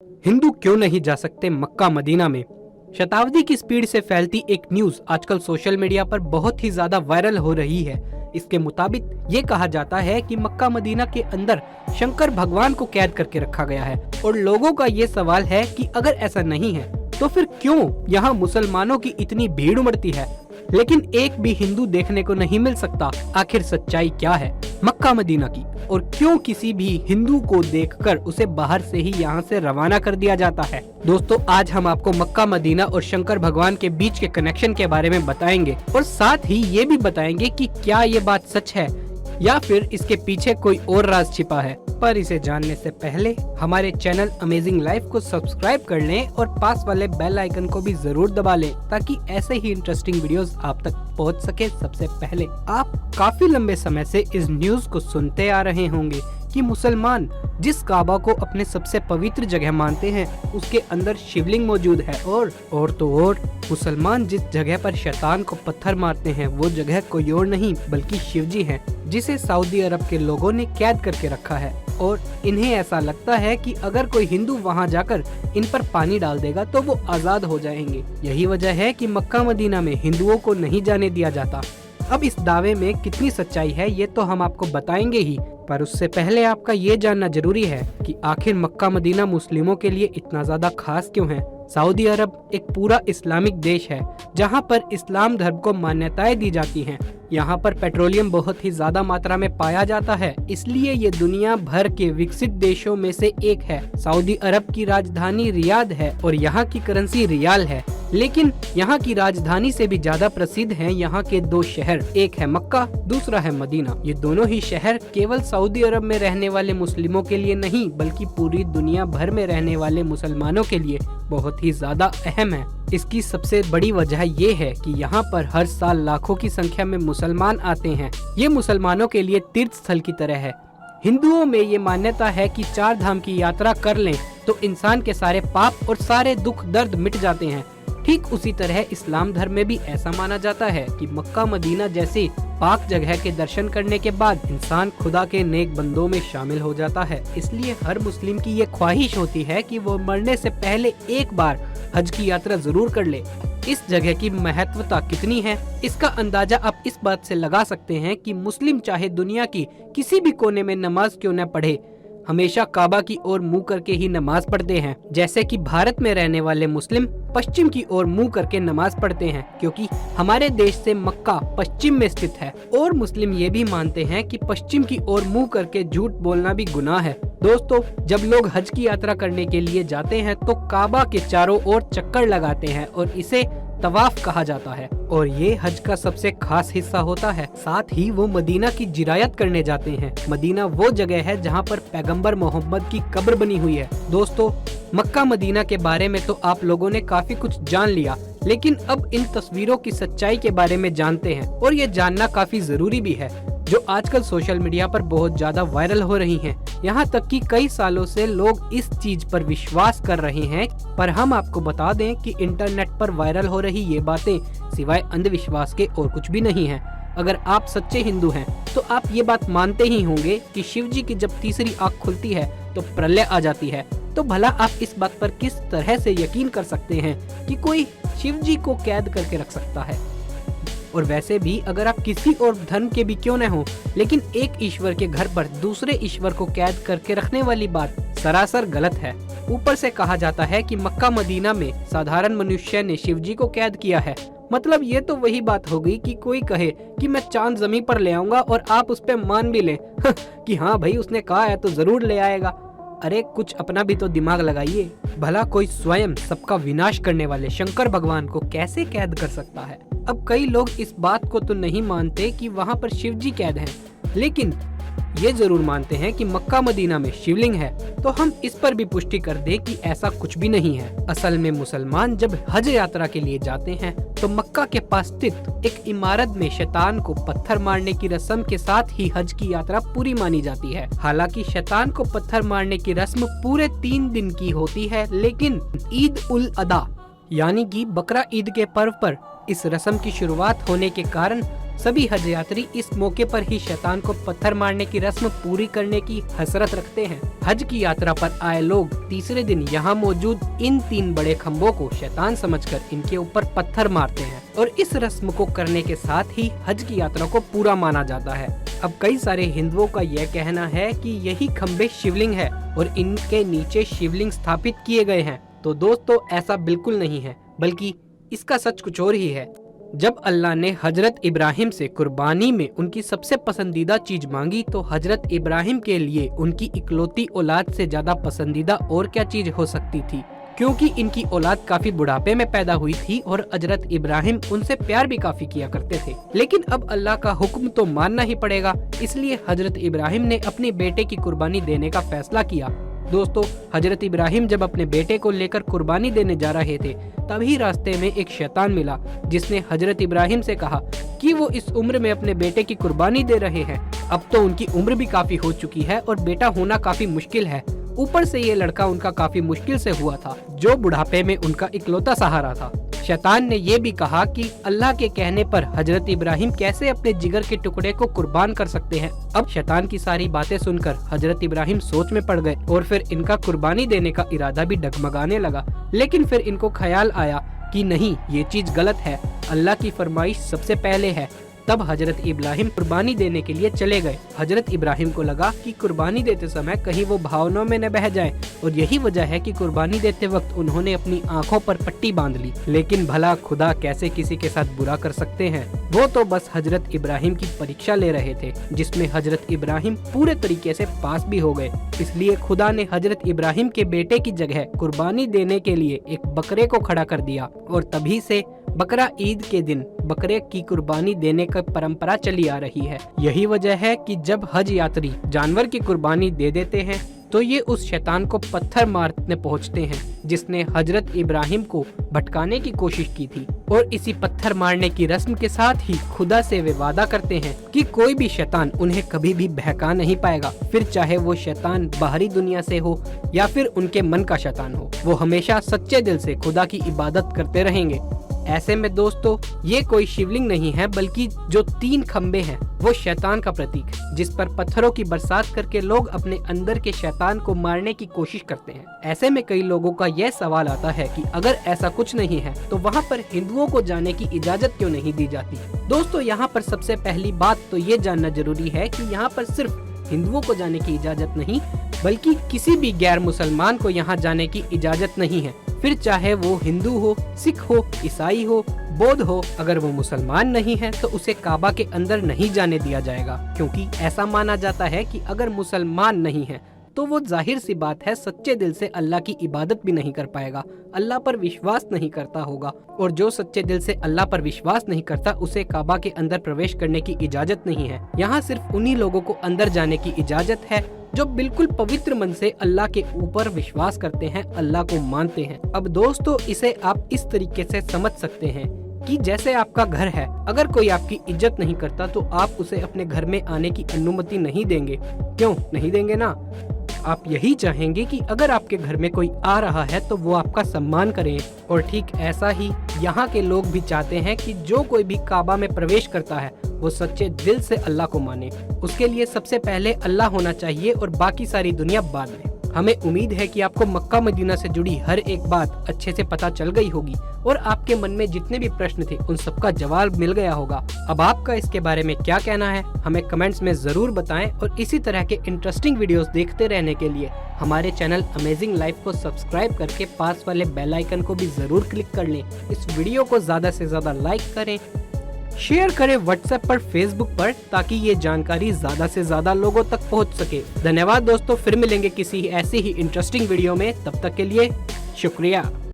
हिंदू क्यों नहीं जा सकते मक्का मदीना में? शताब्दी की स्पीड से फैलती एक न्यूज आजकल सोशल मीडिया पर बहुत ही ज्यादा वायरल हो रही है। इसके मुताबिक ये कहा जाता है कि मक्का मदीना के अंदर शंकर भगवान को कैद करके रखा गया है और लोगों का ये सवाल है कि अगर ऐसा नहीं है तो फिर क्यों यहाँ मुसलमानों की इतनी भीड़ उमड़ती है, लेकिन एक भी हिंदू देखने को नहीं मिल सकता। आखिर सच्चाई क्या है मक्का मदीना की और क्यों किसी भी हिंदू को देखकर उसे बाहर से ही यहाँ से रवाना कर दिया जाता है? दोस्तों, आज हम आपको मक्का मदीना और शंकर भगवान के बीच के कनेक्शन के बारे में बताएंगे और साथ ही ये भी बताएंगे कि क्या ये बात सच है या फिर इसके पीछे कोई और राज छिपा है। पर इसे जानने से पहले हमारे चैनल अमेजिंग लाइफ को सब्सक्राइब कर लें और पास वाले बेल आइकन को भी जरूर दबा लें ताकि ऐसे ही इंटरेस्टिंग वीडियोस आप तक पहुंच सके सबसे पहले। आप काफी लंबे समय से इस न्यूज को सुनते आ रहे होंगे कि मुसलमान जिस काबा को अपने सबसे पवित्र जगह मानते हैं उसके अंदर शिवलिंग मौजूद है और तो और मुसलमान जिस जगह पर शैतान को पत्थर मारते हैं वो जगह कोई और नहीं बल्कि शिवजी है, जिसे सऊदी अरब के लोगों ने कैद करके रखा है। और इन्हें ऐसा लगता है कि अगर कोई हिंदू वहां जाकर इन पर पानी डाल देगा तो वो आजाद हो जाएंगे। यही वजह है कि मक्का मदीना में हिंदुओं को नहीं जाने दिया जाता। अब इस दावे में कितनी सच्चाई है ये तो हम आपको बताएंगे ही, पर उससे पहले आपका ये जानना जरूरी है कि आखिर मक्का मदीना मुस्लिमों के लिए इतना ज्यादा खास क्यों है। सऊदी अरब एक पूरा इस्लामिक देश है जहाँ पर इस्लाम धर्म को मान्यताएं दी जाती हैं। यहाँ पर पेट्रोलियम बहुत ही ज्यादा मात्रा में पाया जाता है, इसलिए ये दुनिया भर के विकसित देशों में से एक है। सऊदी अरब की राजधानी रियाद है और यहाँ की करेंसी रियाल है, लेकिन यहाँ की राजधानी से भी ज्यादा प्रसिद्ध हैं यहाँ के दो शहर, एक है मक्का, दूसरा है मदीना। ये दोनों ही शहर केवल सऊदी अरब में रहने वाले मुस्लिमों के लिए नहीं बल्कि पूरी दुनिया भर में रहने वाले मुसलमानों के लिए बहुत ही ज्यादा अहम है। इसकी सबसे बड़ी वजह ये है कि यहाँ पर हर साल लाखों की संख्या में मुसलमान आते हैं। ये मुसलमानों के लिए तीर्थ स्थल की तरह है। हिंदुओं में ये मान्यता है कि 4 धाम की यात्रा कर लें तो इंसान के सारे पाप और सारे दुख दर्द मिट जाते हैं। ठीक उसी तरह इस्लाम धर्म में भी ऐसा माना जाता है कि मक्का मदीना जैसी पाक जगह के दर्शन करने के बाद इंसान खुदा के नेक बंदों में शामिल हो जाता है। इसलिए हर मुस्लिम की ये ख्वाहिश होती है कि वो मरने से पहले एक बार हज की यात्रा जरूर कर ले। इस जगह की महत्वता कितनी है इसका अंदाजा आप इस बात से लगा सकते हैं कि मुस्लिम चाहे दुनिया की किसी भी कोने में नमाज क्यों न पढ़े, हमेशा काबा की ओर मुंह करके ही नमाज पढ़ते हैं। जैसे कि भारत में रहने वाले मुस्लिम पश्चिम की ओर मुंह करके नमाज पढ़ते हैं क्योंकि हमारे देश से मक्का पश्चिम में स्थित है। और मुस्लिम ये भी मानते हैं कि पश्चिम की ओर मुंह करके झूठ बोलना भी गुनाह है। दोस्तों, जब लोग हज की यात्रा करने के लिए जाते हैं तो काबा के चारों ओर चक्कर लगाते हैं और इसे तवाफ कहा जाता है और ये हज का सबसे खास हिस्सा होता है। साथ ही वो मदीना की जियारत करने जाते हैं। मदीना वो जगह है जहाँ पर पैगंबर मोहम्मद की कब्र बनी हुई है। दोस्तों, मक्का मदीना के बारे में तो आप लोगों ने काफी कुछ जान लिया, लेकिन अब इन तस्वीरों की सच्चाई के बारे में जानते हैं और ये जानना काफी जरूरी भी है, जो आजकल सोशल मीडिया पर बहुत ज्यादा वायरल हो रही हैं। यहाँ तक कि कई सालों से लोग इस चीज पर विश्वास कर रहे हैं, पर हम आपको बता दें कि इंटरनेट पर वायरल हो रही ये बातें सिवाय अंधविश्वास के और कुछ भी नहीं है। अगर आप सच्चे हिंदू हैं तो आप ये बात मानते ही होंगे कि शिव जी की जब तीसरी आँख खुलती है तो प्रलय आ जाती है। तो भला आप इस बात पर किस तरह से यकीन कर सकते हैं कि कोई शिव जी को कैद करके रख सकता है? और वैसे भी अगर आप किसी और धर्म के भी क्यों न हो, लेकिन एक ईश्वर के घर पर दूसरे ईश्वर को कैद करके रखने वाली बात सरासर गलत है। ऊपर से कहा जाता है कि मक्का मदीना में साधारण मनुष्य ने शिव जी को कैद किया है। मतलब ये तो वही बात हो गई कि कोई कहे कि मैं चांद जमीन पर ले आऊंगा और आप उस पे मान भी लें कि हाँ भाई उसने कहा है तो जरूर ले आएगा। अरे कुछ अपना भी तो दिमाग लगाइए। भला कोई स्वयं सबका विनाश करने वाले शंकर भगवान को कैसे कैद कर सकता है? अब कई लोग इस बात को तो नहीं मानते कि वहाँ पर शिव जी कैद हैं, लेकिन ये जरूर मानते हैं कि मक्का मदीना में शिवलिंग है। तो हम इस पर भी पुष्टि कर दें कि ऐसा कुछ भी नहीं है। असल में मुसलमान जब हज यात्रा के लिए जाते हैं तो मक्का के पास स्थित एक इमारत में शैतान को पत्थर मारने की रस्म के साथ ही हज की यात्रा पूरी मानी जाती है। हालांकि शैतान को पत्थर मारने की रस्म पूरे 3 दिन की होती है, लेकिन ईद उल अदा यानी कि बकरा ईद के पर्व पर इस रस्म की शुरुआत होने के कारण सभी हज यात्री इस मौके पर ही शैतान को पत्थर मारने की रस्म पूरी करने की हसरत रखते हैं। हज की यात्रा पर आए लोग तीसरे दिन यहाँ मौजूद इन 3 बड़े खम्भों को शैतान समझकर इनके ऊपर पत्थर मारते हैं और इस रस्म को करने के साथ ही हज की यात्रा को पूरा माना जाता है। अब कई सारे हिंदुओं का यह कहना है कि यही खम्भे शिवलिंग है और इनके नीचे शिवलिंग स्थापित किए गए हैं। तो दोस्तों ऐसा बिल्कुल नहीं है, बल्कि इसका सच कुछ और ही है। जब अल्लाह ने हजरत इब्राहिम से कुर्बानी में उनकी सबसे पसंदीदा चीज मांगी तो हजरत इब्राहिम के लिए उनकी इकलौती औलाद से ज्यादा पसंदीदा और क्या चीज हो सकती थी, क्योंकि इनकी औलाद काफी बुढ़ापे में पैदा हुई थी और हजरत इब्राहिम उनसे प्यार भी काफी किया करते थे। लेकिन अब अल्लाह का हुक्म तो मानना ही पड़ेगा, इसलिए हजरत इब्राहिम ने अपने बेटे की कुर्बानी देने का फैसला किया। दोस्तों, हजरत इब्राहिम जब अपने बेटे को लेकर कुर्बानी देने जा रहे थे तभी रास्ते में एक शैतान मिला, जिसने हजरत इब्राहिम से कहा कि वो इस उम्र में अपने बेटे की कुर्बानी दे रहे हैं। अब तो उनकी उम्र भी काफी हो चुकी है और बेटा होना काफी मुश्किल है। ऊपर से ये लड़का उनका काफी मुश्किल से हुआ था, जो बुढ़ापे में उनका इकलौता सहारा था। शैतान ने ये भी कहा कि अल्लाह के कहने पर हजरत इब्राहिम कैसे अपने जिगर के टुकड़े को कुर्बान कर सकते हैं। अब शैतान की सारी बातें सुनकर हजरत इब्राहिम सोच में पड़ गए और फिर इनका कुर्बानी देने का इरादा भी डगमगाने लगा। लेकिन फिर इनको ख्याल आया कि नहीं, ये चीज गलत है, अल्लाह की फरमाइश सबसे पहले है। तब हजरत इब्राहिम कुर्बानी देने के लिए चले गए। हजरत इब्राहिम को लगा कि कुर्बानी देते समय कहीं वो भावनाओं में न बह जाएं, और यही वजह है कि कुर्बानी देते वक्त उन्होंने अपनी आंखों पर पट्टी बांध ली। लेकिन भला खुदा कैसे किसी के साथ बुरा कर सकते हैं। वो तो बस हजरत इब्राहिम की परीक्षा ले रहे थे, जिसमें हजरत इब्राहिम पूरे तरीके से पास भी हो गए। इसलिए खुदा ने हजरत इब्राहिम के बेटे की जगह कुर्बानी देने के लिए एक बकरे को खड़ा कर दिया और तभी से बकरा ईद के दिन बकरे की कुर्बानी देने की परंपरा चली आ रही है। यही वजह है कि जब हज यात्री जानवर की कुर्बानी दे देते हैं तो ये उस शैतान को पत्थर मारने पहुंचते हैं, जिसने हजरत इब्राहिम को भटकाने की कोशिश की थी। और इसी पत्थर मारने की रस्म के साथ ही खुदा से वे वादा करते हैं कि कोई भी शैतान उन्हें कभी भी बहका नहीं पाएगा, फिर चाहे वो शैतान बाहरी दुनिया से हो या फिर उनके मन का शैतान हो। वो हमेशा सच्चे दिल से खुदा की इबादत करते रहेंगे। ऐसे में दोस्तों, ये कोई शिवलिंग नहीं है, बल्कि जो 3 खम्बे हैं वो शैतान का प्रतीक है, जिस पर पत्थरों की बरसात करके लोग अपने अंदर के शैतान को मारने की कोशिश करते हैं। ऐसे में कई लोगों का यह सवाल आता है कि अगर ऐसा कुछ नहीं है तो वहाँ पर हिंदुओं को जाने की इजाजत क्यों नहीं दी जाती। दोस्तों, यहाँ पर सबसे पहली बात तो ये जानना जरूरी है कि यहाँ पर सिर्फ हिंदुओं को जाने की इजाजत नहीं, बल्कि किसी भी गैर मुसलमान को यहाँ जाने की इजाजत नहीं है। फिर चाहे वो हिंदू हो, सिख हो, ईसाई हो, बौद्ध हो, अगर वो मुसलमान नहीं है तो उसे काबा के अंदर नहीं जाने दिया जाएगा, क्योंकि ऐसा माना जाता है कि अगर मुसलमान नहीं है तो वो जाहिर सी बात है सच्चे दिल से अल्लाह की इबादत भी नहीं कर पाएगा, अल्लाह पर विश्वास नहीं करता होगा। और जो सच्चे दिल से अल्लाह पर विश्वास नहीं करता उसे काबा के अंदर प्रवेश करने की इजाजत नहीं है। यहाँ सिर्फ उन्हीं लोगों को अंदर जाने की इजाजत है जो बिल्कुल पवित्र मन से अल्लाह के ऊपर विश्वास करते हैं, अल्लाह को मानते हैं। अब दोस्तों, इसे आप इस तरीके से समझ सकते हैं कि जैसे आपका घर है, अगर कोई आपकी इज्जत नहीं करता तो आप उसे अपने घर में आने की अनुमति नहीं देंगे। क्यों नहीं देंगे ना? आप यही चाहेंगे कि अगर आपके घर में कोई आ रहा है तो वो आपका सम्मान करे। और ठीक ऐसा ही यहाँ के लोग भी चाहते हैं कि जो कोई भी काबा में प्रवेश करता है वो सच्चे दिल से अल्लाह को माने। उसके लिए सबसे पहले अल्लाह होना चाहिए और बाकी सारी दुनिया बाद में। हमें उम्मीद है कि आपको मक्का मदीना से जुड़ी हर एक बात अच्छे से पता चल गई होगी और आपके मन में जितने भी प्रश्न थे उन सबका जवाब मिल गया होगा। अब आपका इसके बारे में क्या कहना है हमें कमेंट्स में जरूर बताएं और इसी तरह के इंटरेस्टिंग वीडियोस देखते रहने के लिए हमारे चैनल अमेजिंग लाइफ को सब्सक्राइब करके पास वाले बेल आइकन को भी जरूर क्लिक कर लें। इस वीडियो को ज्यादा से ज्यादा लाइक करें, शेयर करें व्हाट्सएप पर, फेसबुक पर, ताकि ये जानकारी ज्यादा से ज्यादा लोगों तक पहुंच सके। धन्यवाद दोस्तों, फिर मिलेंगे किसी ऐसी ही इंटरेस्टिंग वीडियो में, तब तक के लिए शुक्रिया।